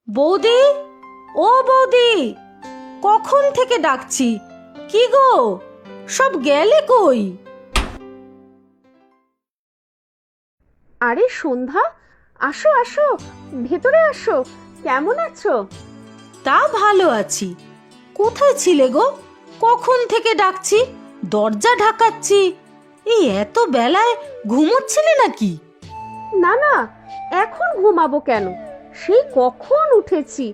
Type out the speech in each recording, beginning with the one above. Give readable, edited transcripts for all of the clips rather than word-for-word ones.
বৌদি, ও বৌদি, কখন থেকে ডাকছি, কি গো সব গেলে কই? আরে সন্ধ্যা, আসো আসো, ভেতরে আসো। কেমন আছো? তা ভালো আছি। কোথায় ছিলে গো? কখন থেকে ডাকছি, দরজা ঢাকাচ্ছি। এই এত বেলায় ঘুমোচ্ছিলে নাকি? না না, এখন ঘুমাবো কেন? সেই কখন উঠেছি।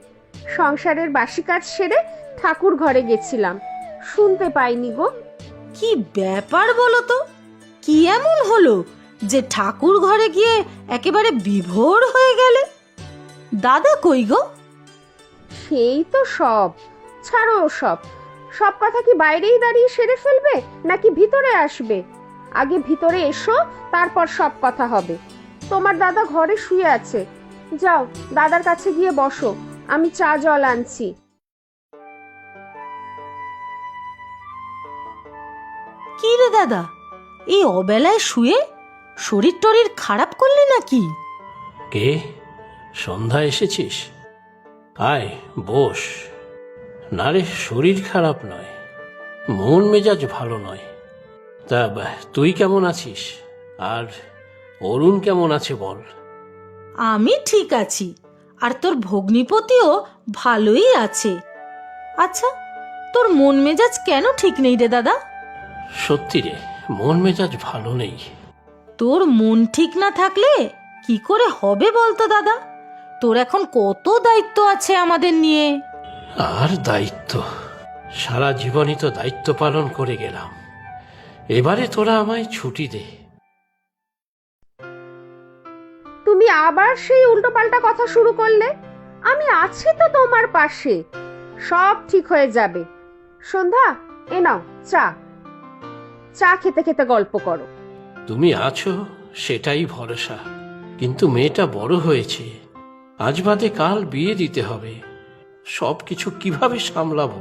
সংসারের বাসি কাজ সেরে ঠাকুর ঘরে গেছিলাম, শুনতে পাইনি গো। কি ব্যাপার বলো তো, কি এমন হলো যে ঠাকুর ঘরে গিয়ে একেবারে বিভোর হয়ে গেলে? দাদা কই গো? সেই তো সব, ছাড়ো সব। সব কথা কি বাইরেই দাঁড়িয়ে সেরে ফেলবে, নাকি ভিতরে আসবে? আগে ভিতরে এসো, তারপর সব কথা হবে। তোমার দাদা ঘরে শুয়ে আছে, যাও দাদার কাছে গিয়ে বসো, আমি চা জল আনছি। কি রে দাদা, এই অবেলায় শুয়ে শরীর টরীর খারাপ করলে নাকি? কে? সন্ধ্যা এসেছিস? আয় বস। না রে, শরীর খারাপ নয়, মন মেজাজ ভালো নয়। তা তুই কেমন আছিস? আর অরুণ কেমন আছে বল? আমি ঠিক আছি, আর তোর ভগ্নিপতিও ভালোই আছে। আচ্ছা, তোর মন মেজাজ কেন ঠিক নেই রে দাদা? সত্যি রে, মন মেজাজ ভালো নেই। তোর মন ঠিক না থাকলে কি করে হবে বলতো দাদা? তোর এখন কত দায়িত্ব আছে আমাদের নিয়ে। আর দায়িত্ব? সারা জীবনই তো দায়িত্ব পালন করে গেলাম, এবারে তোরা আমায় ছুটি দে। তুমি আবার সেই উল্টোপাল্টা কথা শুরু করলে। আমি আছি তো তোমার পাশে, সব ঠিক হয়ে যাবে। সন্ধ্যা, এ নাও চা। চা খেতে খেতে গল্প করো। তুমি আছো সেটাই ভরসা, কিন্তু মেয়েটা বড় হয়েছে, আজ বাদে কাল বিয়ে দিতে হবে। সব কিছু কিভাবে সামলাবো?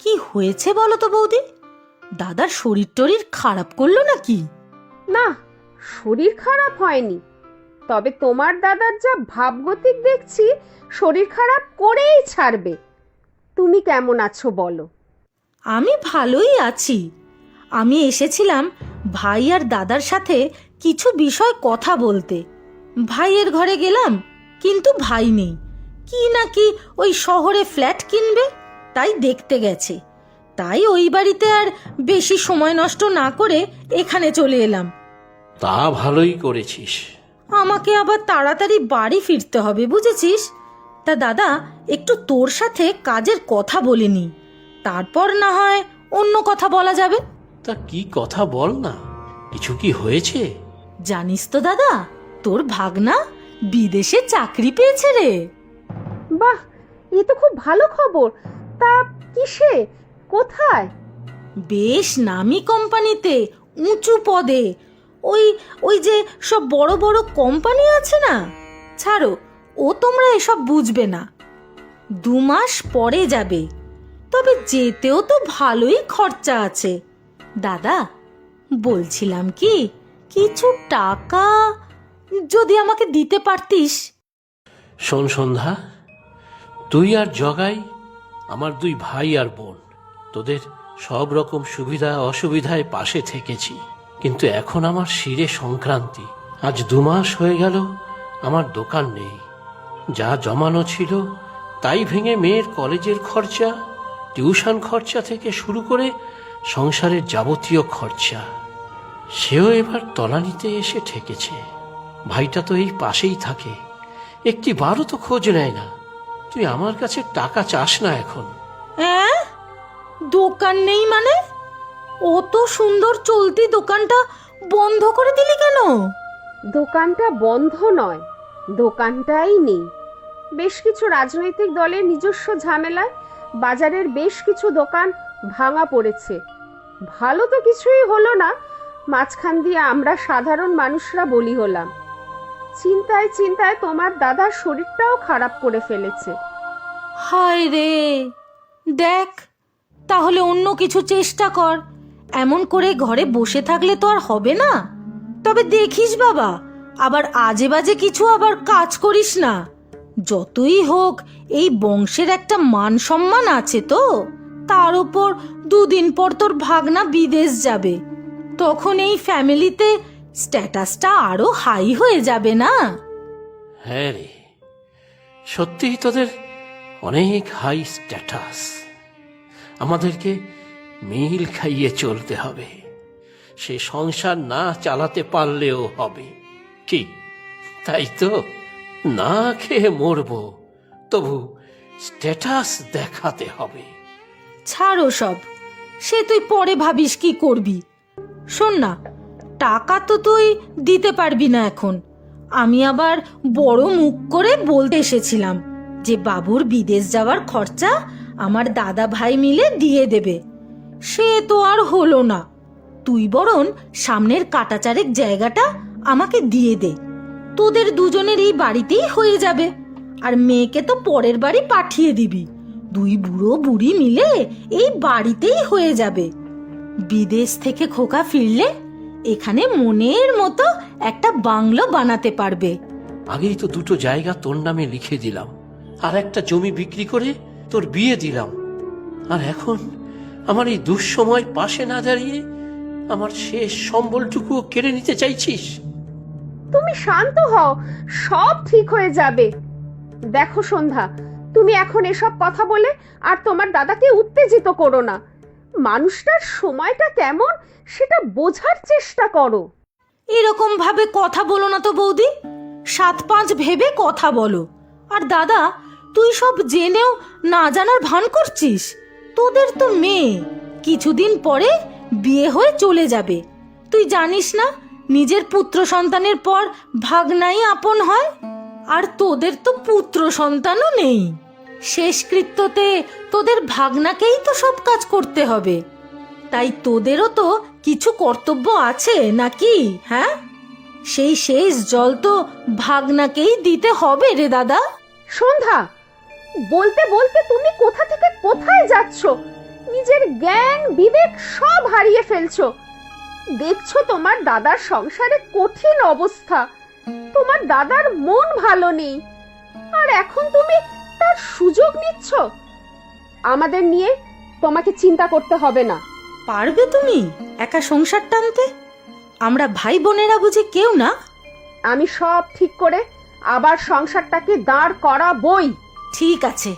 কি হয়েছে বলো তো বৌদি? দাদার শরীর টরীর খারাপ করলো নাকি? না, শরীর খারাপ হয়নি, তবে তোমার দাদার যা ভাবগতিক দেখছি, শরীর খারাপ করেই ছাড়বে। তুমি কেমন আছো বলো? আমি ভালোই আছি। আমি এসেছিলাম ভাই আর দাদার সাথে কিছু বিষয় কথা বলতে। ভাইয়ের ঘরে গেলাম, কিন্তু ভাই নেই। কি নাকি ওই শহরে ফ্ল্যাট কিনবে, তাই দেখতে গেছে। তাই ওই বাড়িতে আর বেশি সময় নষ্ট না করে এখানে চলে এলাম। তা ভালোই করেছিস। আমাকে আবার তাড়াতাড়ি বাড়ি ফিরতে হবে, বুঝেছিস? তা দাদা, একটু তোর সাথে কাজের কথা বলে নি, তারপর না হয় অন্য কথা বলা যাবে। তা কি কথা বল না, কিছু কি হয়েছে? জানিস তো দাদা, তোর ভাগনা বিদেশে চাকরি পেয়েছে রে। বাহ, এ তো খুব ভালো খবর। তা কিসে, কোথায়? বেশ নামি কোম্পানিতে, উঁচু পদে। ওই ওই যে সব বড় বড় কোম্পানি আছে না, ছাড়ো, ও তোমরা এসব বুঝবে না। 2 মাস পরে যাবে, তবে যেতেও তো ভালোই খরচা আছে। দাদা, বলছিলাম কি, কিছু টাকা যদি আমাকে দিতে পারতিস। শোন সন্ধ্যা, তুই আর জগাই আমার 2 ভাই আর বোন, তোদের সব রকম সুবিধা অসুবিধায় পাশে থেকেছি, কিন্তু এখন আমার শিরে সংক্রান্তি। আজ 2 মাস হয়ে গেল আমার দোকান নেই। যা জমানো ছিল তাই ভেঙে মেয়ের কলেজের খরচা, টিউশন খরচা থেকে শুরু করে সংসারের যাবতীয় খরচা, সেও এবার তলানিতে এসে ঠেকেছে। ভাইটা তো এই পাশেই থাকে, একটি বারও তো খোঁজ নেয় না। তুই আমার কাছে টাকা চাস না এখন? হ্যাঁ, দোকান নেই মানে? অত সুন্দর চলতি দোকানটা বন্ধ করে দিলি কেন? দোকানটা বন্ধ নয়, দোকানটাই নেই। বেশ কিছু রাজনৈতিক দলের নিজস্ব ঝামেলায় বাজারের বেশ কিছু দোকান ভাঙা পড়েছে। ভালো তো কিছুই হলো না, মাঝখান দিয়ে আমরা সাধারণ মানুষরা বলি হলাম। চিন্তায় চিন্তায় তোমার দাদার শরীরটাও খারাপ করে ফেলেছে। হায় রে, দেখ, তাহলে অন্য কিছু চেষ্টা কর। এমন করে ঘরে বসে থাকলে তো আর হবে না। তবে দেখিস বাবা, আবার আজে বাজে কিছু আবার কাজ করিস না। যতই হোক এই বংশের একটা মান সম্মান আছে তো। তার উপর দুদিন পর তোর ভাগনা বিদেশ যাবে, তখন এই ফ্যামিলিতে স্ট্যাটাসটা আরো হাই হয়ে যাবে না? হ্যাঁ রে, সত্যিই তোদের অনেক হাই স্ট্যাটাস। আমাদেরকে মিল খাইয়ে চলতে হবে, সে সংসার না চালাতে পারলেও হবে। কি তাই তো? না খেয়ে মরবো, তবু স্ট্যাটাস দেখাতে হবে। ছাড়ো সব, সে তুই পরে ভাবিস কি করবি। শোন না, টাকা তো তুই দিতে পারবি না এখন। আমি আবার বড় মুখ করে বলতে এসেছিলাম যে বাবুর বিদেশ যাওয়ার খরচা আমার দাদা ভাই মিলে দিয়ে দেবে। সে তো আর হলো না। তুই বরং সামনের কাটাচারেক জায়গাটা আমাকে দিয়ে দে, তোদের দুজনের এই বাড়িতেই হয়ে যাবে। আর মেয়েকে তো পরের বাড়ি পাঠিয়ে দিবি, দুই বুড়ো বুড়ি মিলে এই বাড়িতেই হয়ে যাবে। বিদেশ থেকে খোকা ফিরলে এখানে মনের মতো একটা বাংলো বানাতে পারবে। আগেই তো দুটো জায়গা তোর নামে লিখে দিলাম, আর একটা জমি বিক্রি করে তোর বিয়ে দিলাম। আর এখন আমার এই দুঃসময় পাশে না দাঁড়িয়ে আমার শেষ সম্বলটুকুও কেড়ে নিতে চাইছিস? তুমি শান্ত হও, সব ঠিক হয়ে যাবে। দেখো সন্ধ্যা, তুমি এখন এসব কথা বলে আর তোমার দাদাকে উত্তেজিত করো না। মানুষটার সময়টা কেমন সেটা বোঝার চেষ্টা করো। এরকম ভাবে কথা বলো না তো বৌদি, 7-5 ভেবে কথা বলো। আর দাদা, তুই সব জেনেও না জানার ভান করছিস। তোদের তো মেয়ে কিছুদিন পরে বিয়ে হয়ে চলে যাবে। তুই জানিস না, নিজের পুত্র সন্তানের পর ভাগনাই আপন হয়। আর তোদের তো পুত্র সন্তানও নেই। শেষকৃত্যতে তোদের ভাগনাকেই তো সব কাজ করতে হবে। তাই তোদেরও তো কিছু কর্তব্য আছে নাকি? হ্যাঁ, সেই শেষ জল তো ভাগনাকেই দিতে হবে রে দাদা। সন্ধ্যা, বলতে বলতে তুমি কোথা থেকে কোথায় যাচ্ছ? নিজের জ্ঞান বিবেক সব হারিয়ে ফেলছো। দেখছো তোমার দাদার সংসারে কঠিন অবস্থা, তোমার দাদার মন ভালো নেই, আর এখন তুমি তার সুযোগ নিচ্ছ। আমাদের নিয়ে তোমাকে চিন্তা করতে হবে না। পারবে তুমি একা সংসার টানতে? আমরা ভাই বোনেরা বুঝি কেউ না? আমি সব ঠিক করে আবার সংসারটাকে দাঁড় করাবই। ঠিক আছে,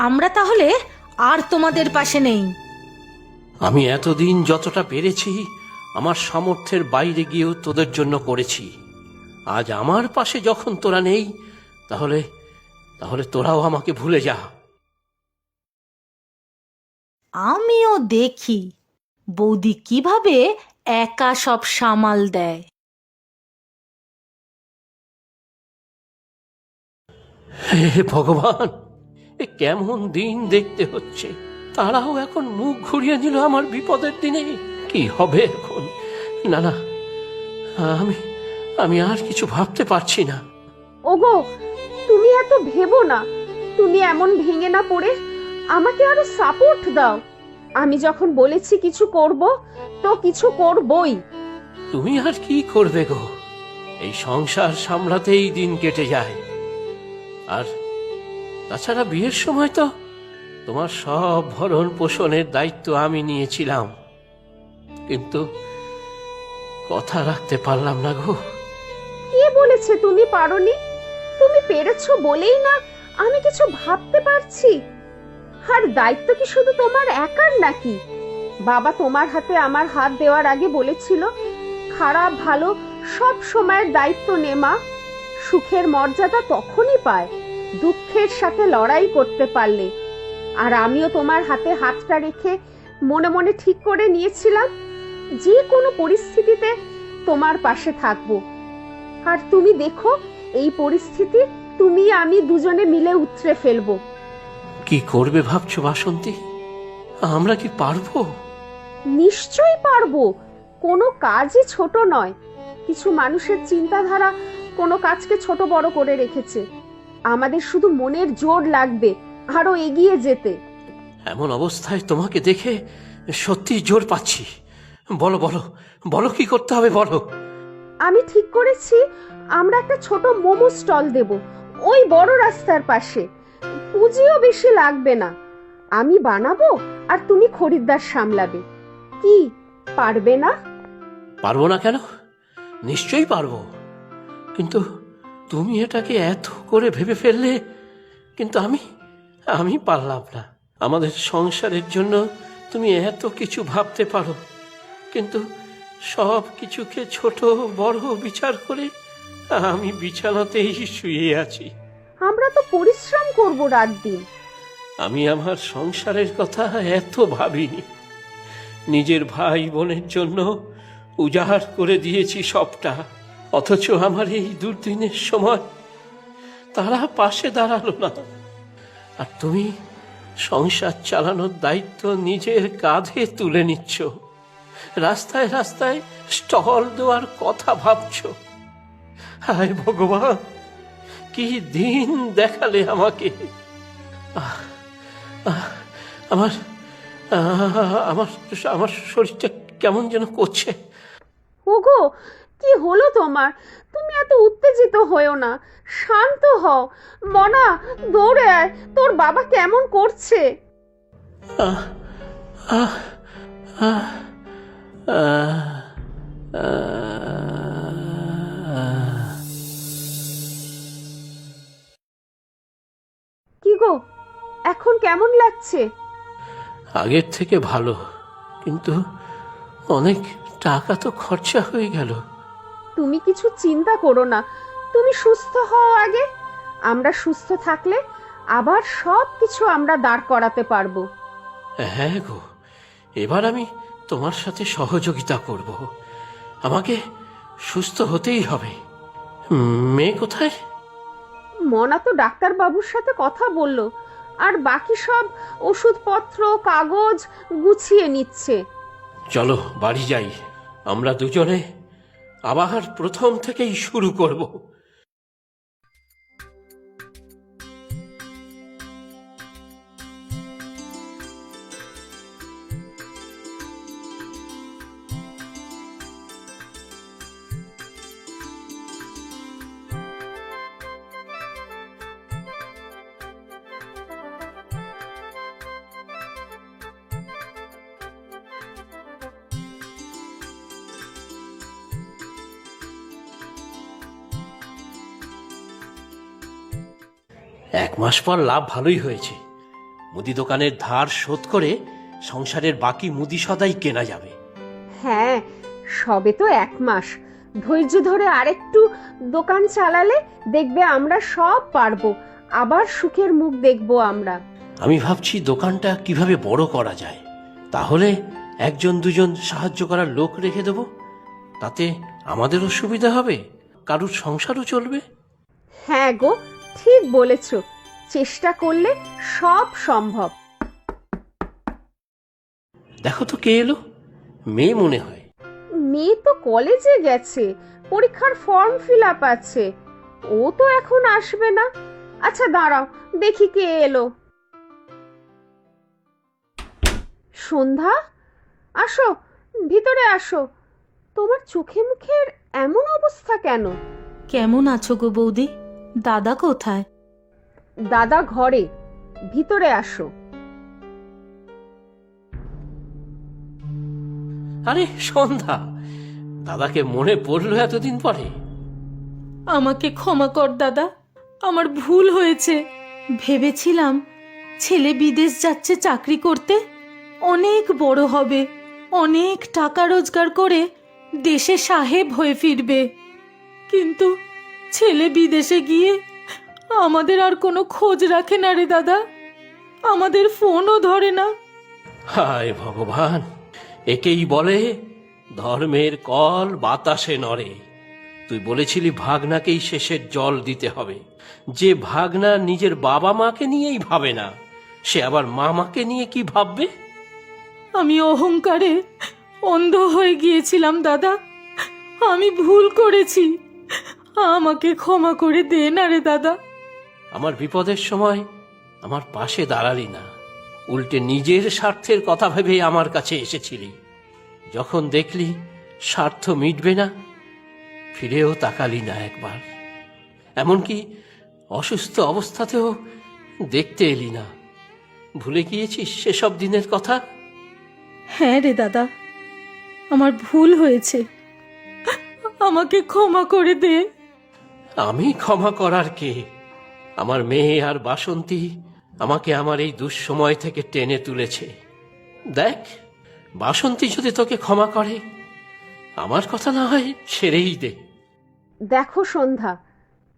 আমরা তাহলে আর তোমাদের পাশে নেই। আমি এতদিন যতটা পেরেছি আমার সামর্থ্যের বাইরে গিয়েও তোদের জন্য করেছি। আজ আমার পাশে যখন তোরা নেই, তাহলে তাহলে তোরাও আমাকে ভুলে যা। আমিও দেখি বৌদি কিভাবে একা সব সামাল দেয়। হে ভগবান, এ কেমন দিন দেখতে হচ্ছে। তারাও এখন মুখ ঘুরিয়ে নিল আমার বিপদের দিনে। কি হবে এখন? না না, আমি আমি আর কিছু ভাবতে পারছি না। ওগো, তুমি এত ভেবো না। তুমি এমন ভেঙে না পড়ে আমাকে আরো সাপোর্ট দাও। আমি যখন বলেছি কিছু করব, তো কিছু করবই। তুমি আর কি করবে গো? এই সংসার সামলাতেই দিন কেটে যায়। আর তাছাড়া বিয়ের সময় তো তোমার সব ভরণ পোষণের দায়িত্ব আমি নিয়েছিলাম, কিন্তু কথা রাখতে পারলাম না গো। কে বলেছে তুমি পারোনি? তুমি পেরেছো বলেই না আমি কিছু ভাবতে পারছি। আর দায়িত্ব কি শুধু তোমার একার নাকি? বাবা তোমার হাতে আমার হাত দেওয়ার আগে বলেছিল, খারাপ ভালো সব সময়ের দায়িত্ব নে মা। সুখের মর্যাদা তখনই পায় দুঃখের সাথে লড়াই করতে পারলে। আর আমিও তোমার হাতে হাতটা রেখে মনে মনে ঠিক করে নিয়েছিলাম, যে কোনো পরিস্থিতিতে তোমার পাশে থাকবো। আর তুমি দেখো, এই পরিস্থিতি তুমি আমি দুজনে মিলে উতরে ফেলবো। কি করবে ভাবছো বাসন্তী? আমরা কি পারবো? নিশ্চয়ই পারবো। কোনো কাজই ছোট নয়। কিছু মানুষের চিন্তাধারা কোনো কাজকে ছোট বড় করে রেখেছে। আমাদের শুধু মনের জোর লাগবে আরো এগিয়ে যেতে। এমন অবস্থায় তোমাকে দেখে সত্যি জোর পাচ্ছি। বলো বলো বলো, কি করতে হবে বলো। আমি ঠিক করেছি, আমরা একটা ছোট মোমো স্টল দেব। ওই বড় রাস্তার পাশে। পুঁজিও বেশি লাগবে না, আমি বানাবো আর তুমি খরিদ্দার সামলাবে। কি পারবে না? পারবো না কেন, নিশ্চয়ই পারবো। কিন্তু তুমি এটাকে এত করে ভেবে ফেললে, কিন্তু আমি পারলাম না। আমাদের সংসারের জন্য তুমি এত কিছু ভাবতে পারো, কিন্তু সব কিছুকে ছোট বড় বিচার করে আমি বিছানাতেই শুয়ে আছি। আমরা তো পরিশ্রম করব রাত দিন। আমি আমার সংসারের কথা এত ভাবিনি। নিজের ভাই বোনের জন্য উজাড় করে দিয়েছি সবটা, অথচ আমার এই দুর্দিনের সময় তারা পাশে দাঁড়ালো না। আর তুমি সংসার চালানোর দায়িত্ব নিজের কাঁধে তুলে নিচ্ছ, রাস্তায় রাস্তায় স্টল দেওয়ার কথা ভাবছো। হায় ভগবান, কি দিন দেখালে আমাকে। আহ, আহ, আমার আমার আমার শরীরটা কেমন যেন করছে। ওগো, কি হলো তোমার? তুমি এত উত্তেজিত হয়েও না, শান্ত হও। মনা, দৌড়ে আয়, তোর বাবা কেমন করছে। আহ, আহ, আহ, আহ, আহ। কি গো, এখন কেমন লাগছে? আগের থেকে ভালো, কিন্তু অনেক টাকা তো খরচা হয়ে গেল। তুমি কিছু চিন্তা করো না, তুমি সুস্থ হও আগে। আমরা সুস্থ থাকলে আবার সব কিছু আমরা দাঁড় করাতে পারবো। হ্যাঁ গো, এবার আমি তোমার সাথে সহযোগিতা করব। আমাকে সুস্থ হতেই হবে। মেয়ে কোথায়? মনা তো ডাক্তার বাবুর সাথে কথা বললো, আর বাকি সব ওষুধপত্র কাগজ গুছিয়ে নিচ্ছে। চলো বাড়ি যাই, আমরা দুজনে আবার প্রথম থেকেই শুরু করব। এক মাস পর লাভ ভালোই হয়েছে। মুদি দোকানের ধার শোধ করে সংসারের বাকি মুদি সদাই কেনা যাবে। হ্যাঁ, সবে তো 1 মাস, ধৈর্য ধরে আরেকটু দোকান চালালে দেখবে আমরা সব পারবো, আবার সুখের মুখ দেখবো আমরা। আমি ভাবছি দোকানটা কিভাবে বড় করা যায়। তাহলে 1-2জন সাহায্য করার লোক রেখে দেব, তাতে আমাদেরও সুবিধা হবে, কারুর সংসারও চলবে। হ্যাঁ গো, ঠিক বলেছ, চেষ্টা করলে সব সম্ভব। দেখো তো কে এলো, মেয়ে মনে হয়। মেয়ে তো কলেজে গেছে, পরীক্ষার ফর্ম ফিল আপ আছে, ও তো এখন আসবে না। আচ্ছা দাঁড়াও, দেখি কে এলো। সন্ধ্যা, আসো, ভিতরে আসো। তোমার চোখে মুখের এমন অবস্থা কেন? কেমন আছো গো বৌদি? দাদা কোথায়? দাদা ঘরে, ভিতরে আসো। আরে সন্ধ্যা, দাদাকে মনে পড়লো এতদিন পরে? আমাকে ক্ষমা কর দাদা, আমার ভুল হয়েছে। ভেবেছিলাম ছেলে বিদেশ যাচ্ছে চাকরি করতে, অনেক বড় হবে, অনেক টাকা রোজগার করে দেশে সাহেব হয়ে ফিরবে। কিন্তু ছেলে বিদেশে গিয়ে আমাদের আর কোনো খোঁজ রাখে না রে দাদা, আমাদের ফোনও ধরে না। হায় ভগবান, একেই বলে ধর্মের কল বাতাসে নড়ে। তুই বলেছিলি ভাগনাকেই শেষের জল দিতে হবে। যে ভাগনা নিজের বাবা মাকে নিয়েই ভাবে না, সে আবার মামাকে নিয়ে কি ভাববে? আমি অহংকারে অন্ধ হয়ে গিয়েছিলাম দাদা, আমি ভুল করেছি, আমাকে ক্ষমা করে দে না রে দাদা। আমার বিপদের সময় আমার পাশে দাঁড়ালি না, উল্টে নিজের স্বার্থের কথা ভেবে আমার কাছে এসেছিলি। যখন দেখলি স্বার্থ মিটবে না, ফিরেও তাকালি না একবার। এমনকি অসুস্থ অবস্থাতেও দেখতে এলি না। ভুলে গিয়েছিস সেসব দিনের কথা? হ্যাঁ রে দাদা, আমার ভুল হয়েছে, আমাকে ক্ষমা করে দে। আমি ক্ষমা করার কে? আমার মেয়ে আর বাসন্তী আমাকে আমার এই দুঃসময় থেকে টেনে তুলেছে। দেখ, বাসন্তী যদি তোকে ক্ষমা করে, আমার কথা না হয় সেরেই দে। দেখো সন্ধ্যা,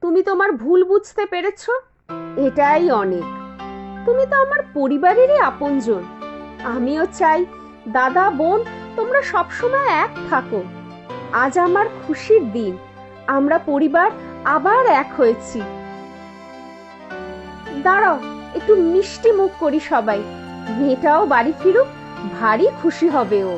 তুমি তোমার ভুল বুঝতে পেরেছ, এটাই অনেক। তুমি তো আমার পরিবারেরই আপনজন। আমিও চাই দাদা বোন তোমরা সবসময় এক থাকো। আজ আমার খুশির দিন, আমরা পরিবার আবার এক হয়েছি। দাঁড়াও, একটু মিষ্টি মুখ করি সবাই, মেয়েটাও বাড়ি ফিরুক, ভারী খুশি হবে ও।